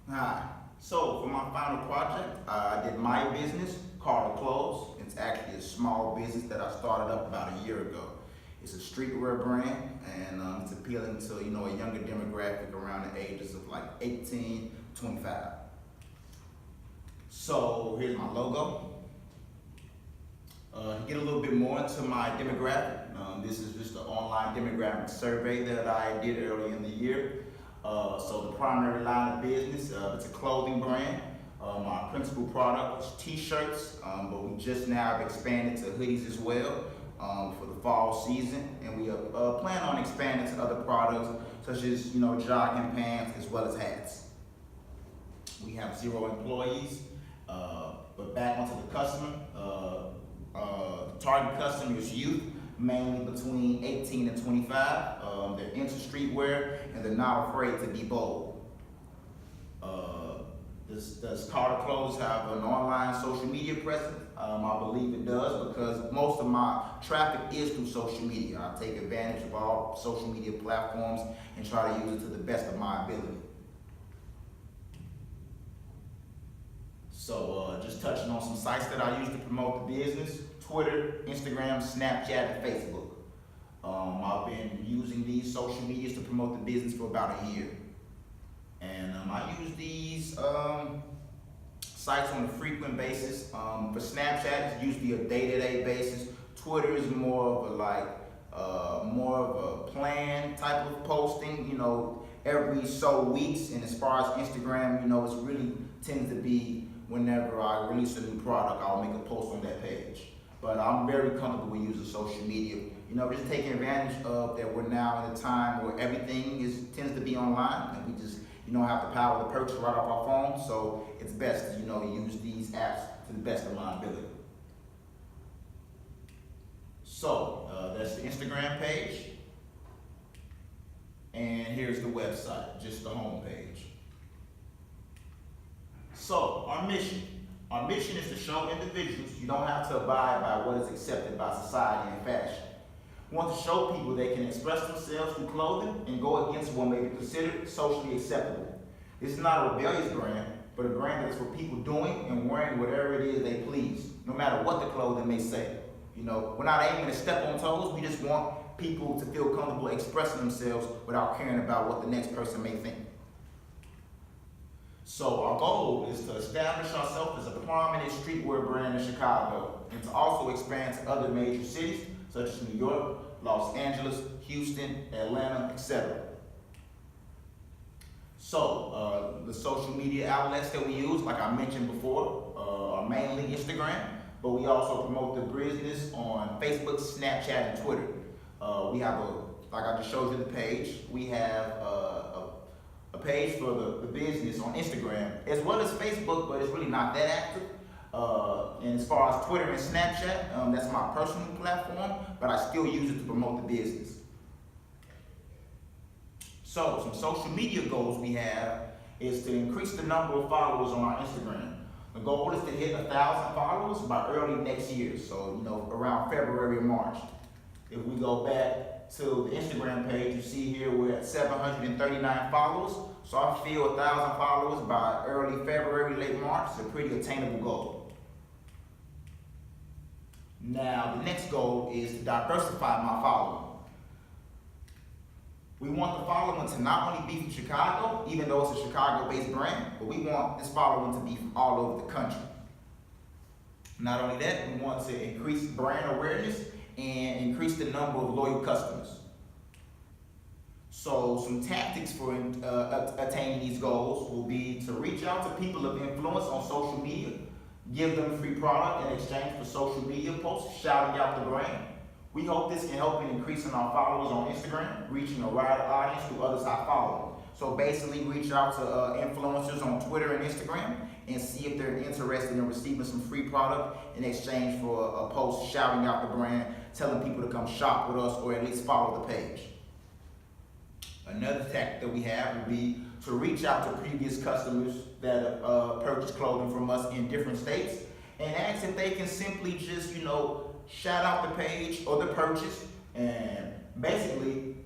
Hi. So for my final project, I did my business, Carter Clothes. It's actually a small business that I started up about a year ago. It's a streetwear brand, and it's appealing to a younger demographic around the ages of like 18, 25. So here's my logo. To get a little bit more into my demographic, this is just an online demographic survey that I did earlier in the year. So the primary line of business, it's a clothing brand. Our principal product is t-shirts, but we just now have expanded to hoodies as well for the fall season, and we plan on expanding to other products such as jogging pants as well as hats. We have 0 employees, but back onto the customer. The target customer is youth, mainly between 18 and 25. They're into streetwear and they're not afraid to be bold. Does Carter Clothes have an online social media presence? I believe it does, because most of my traffic is through social media. I take advantage of all social media platforms and try to use it to the best of my ability. So just touching on some sites that I use to promote the business: Twitter, Instagram, Snapchat, and Facebook. I've been using these social medias to promote the business for about a year. And I use these sites on a frequent basis. For Snapchat, it's usually a day-to-day basis. Twitter is more of a planned type of posting, every so weeks. And as far as Instagram, it's really tends to be whenever I release a new product, I'll make a post on that page. But I'm very comfortable with using social media. Just taking advantage of that we're now in a time where everything tends to be online, and we just have the power to purchase right off our phone. So it's best to use these apps to the best of my ability. So that's the Instagram page, and here's the website, just the home page. So our mission is to show individuals you don't have to abide by what is accepted by society and fashion. We want to show people they can express themselves through clothing and go against what may be considered socially acceptable. This is not a rebellious brand, but a brand that is for people doing and wearing whatever it is they please, no matter what the clothing may say. We're not aiming to step on toes. We just want people to feel comfortable expressing themselves without caring about what the next person may think. So our goal is to establish ourselves as a prominent streetwear brand in Chicago, and to also expand to other major cities such as New York, Los Angeles, Houston, Atlanta, etc. So the social media outlets that we use, like I mentioned before, are mainly Instagram, but we also promote the business on Facebook, Snapchat, and Twitter. We have like I just showed you the page, we have a page for the business on Instagram as well as Facebook, but it's really not that active. And as far as Twitter and Snapchat, that's my personal platform, but I still use it to promote the business. So some social media goals we have is to increase the number of followers on our Instagram. The goal is to hit 1,000 followers by early next year, so around February or March. If we go back to the Instagram page, you see here we're at 739 followers. So I feel 1,000 followers by early February, late March is a pretty attainable goal. Now, the next goal is to diversify my following. We want the following to not only be from Chicago, even though it's a Chicago-based brand, but we want this following to be from all over the country. Not only that, we want to increase brand awareness and increase the number of loyal customers. So some tactics for attaining these goals will be to reach out to people of influence on social media, give them free product in exchange for social media posts shouting out the brand. We hope this can help in increasing our followers on Instagram, reaching a wider audience through others I follow. So basically reach out to influencers on Twitter and Instagram and see if they're interested in receiving some free product in exchange for a post shouting out the brand, telling people to come shop with us or at least follow the page. Another tactic that we have would be to reach out to previous customers that have purchased clothing from us in different states and ask if they can simply just, shout out the page or the purchase and basically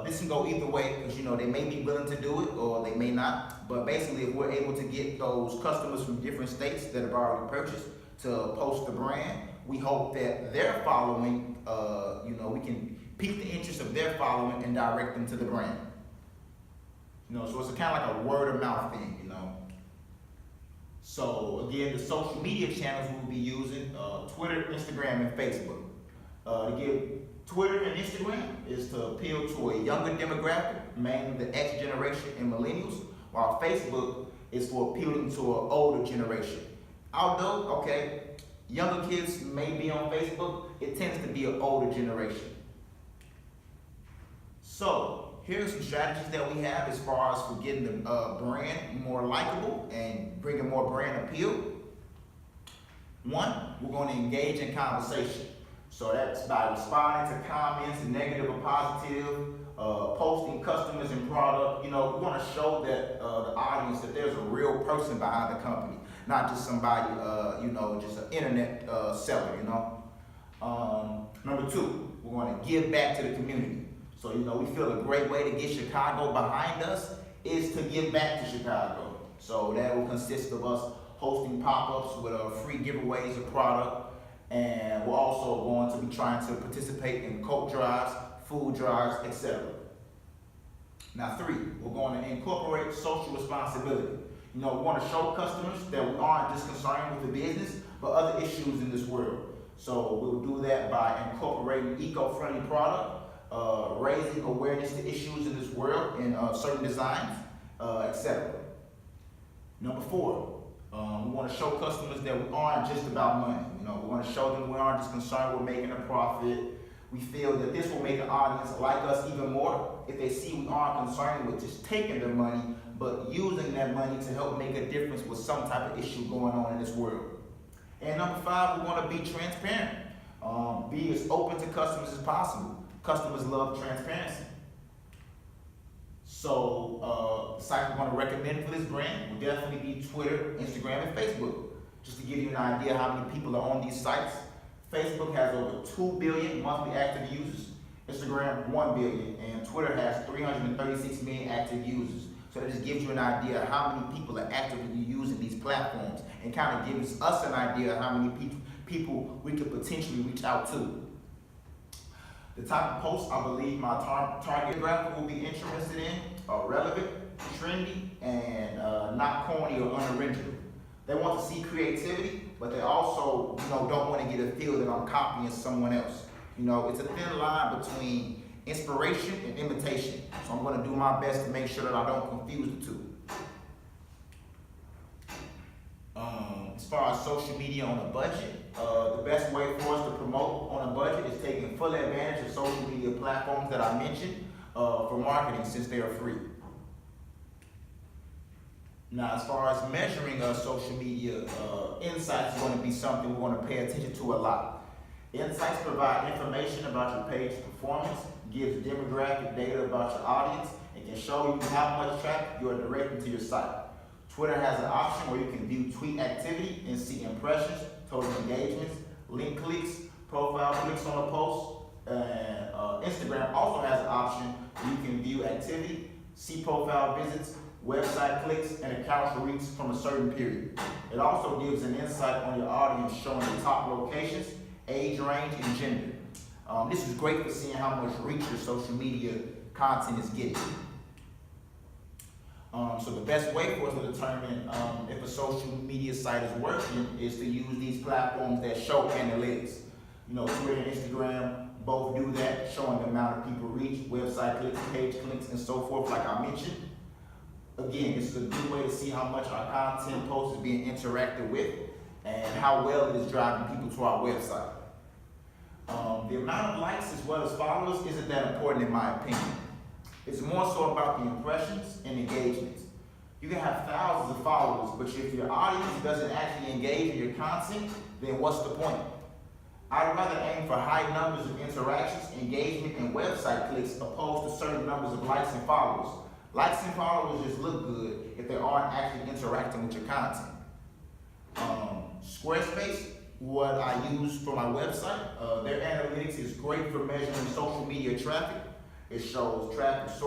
This can go either way because they may be willing to do it or they may not. But basically, if we're able to get those customers from different states that have already purchased to post the brand, we hope that their following, we can pique the interest of their following and direct them to the brand. So it's kind of like a word of mouth thing. So again, the social media channels we'll be using, Twitter, Instagram, and Facebook. To give Twitter and Instagram is to appeal to a younger demographic, mainly the X generation and millennials, while Facebook is for appealing to an older generation. Although, younger kids may be on Facebook, it tends to be an older generation. So, here's some strategies that we have as far as for getting the brand more likable and bringing more brand appeal. One, we're going to engage in conversation. So that's by responding to comments, negative or positive, posting customers and product. We want to show that the audience that there's a real person behind the company, not just somebody, just an internet seller. Number two, we're going to give back to the community. So we feel a great way to get Chicago behind us is to give back to Chicago. So that will consist of us hosting pop-ups with free giveaways of product. And we're also going to be trying to participate in coat drives, food drives, etc. Now, three, we're going to incorporate social responsibility. We want to show customers that we aren't just concerned with the business, but other issues in this world. So we'll do that by incorporating eco-friendly product, raising awareness to issues in this world in certain designs, etc. Number four, we want to show customers that we aren't just about money. We want to show them we aren't just concerned with making a profit. We feel that this will make an audience like us even more if they see we aren't concerned with just taking their money, but using that money to help make a difference with some type of issue going on in this world. And number five, we want to be transparent. Be as open to customers as possible. Customers love transparency. So the sites we're going to recommend for this brand will definitely be Twitter, Instagram, and Facebook. Just to give you an idea how many people are on these sites, Facebook has over 2 billion monthly active users, Instagram 1 billion, and Twitter has 336 million active users. So that just gives you an idea of how many people are actively using these platforms and kind of gives us an idea of how many people we could potentially reach out to. The type of posts I believe my target demographic will be interested in are relevant, trendy, and not corny or unoriginal. They want to see creativity, but they also, don't want to get a feel that I'm copying someone else. It's a thin line between inspiration and imitation. So I'm going to do my best to make sure that I don't confuse the two. As far as social media on a budget, the best way for us to promote on a budget is taking full advantage of social media platforms that I mentioned for marketing since they are free. Now, as far as measuring social media insights is going to be something we're going to pay attention to a lot. Insights provide information about your page performance, gives demographic data about your audience, and can show you how much traffic you are directing to your site. Twitter has an option where you can view tweet activity and see impressions, total engagements, link clicks, profile clicks on a post. And Instagram also has an option where you can view activity, see profile visits, website clicks, and account reach from a certain period. It also gives an insight on your audience, showing the top locations, age range, and gender. This is great for seeing how much reach your social media content is getting. So the best way for us to determine if a social media site is working is to use these platforms that show analytics. Twitter and Instagram both do that, showing the amount of people reach, website clicks, page clicks, and so forth, like I mentioned. Again, this is a good way to see how much our content post is being interacted with and how well it is driving people to our website. The amount of likes as well as followers isn't that important in my opinion. It's more so about the impressions and engagements. You can have thousands of followers, but if your audience doesn't actually engage in your content, then what's the point? I'd rather aim for high numbers of interactions, engagement, and website clicks opposed to certain numbers of likes and followers. Likes and followers just look good if they aren't actually interacting with your content. Squarespace, what I use for my website, their analytics is great for measuring social media traffic. It shows traffic sources.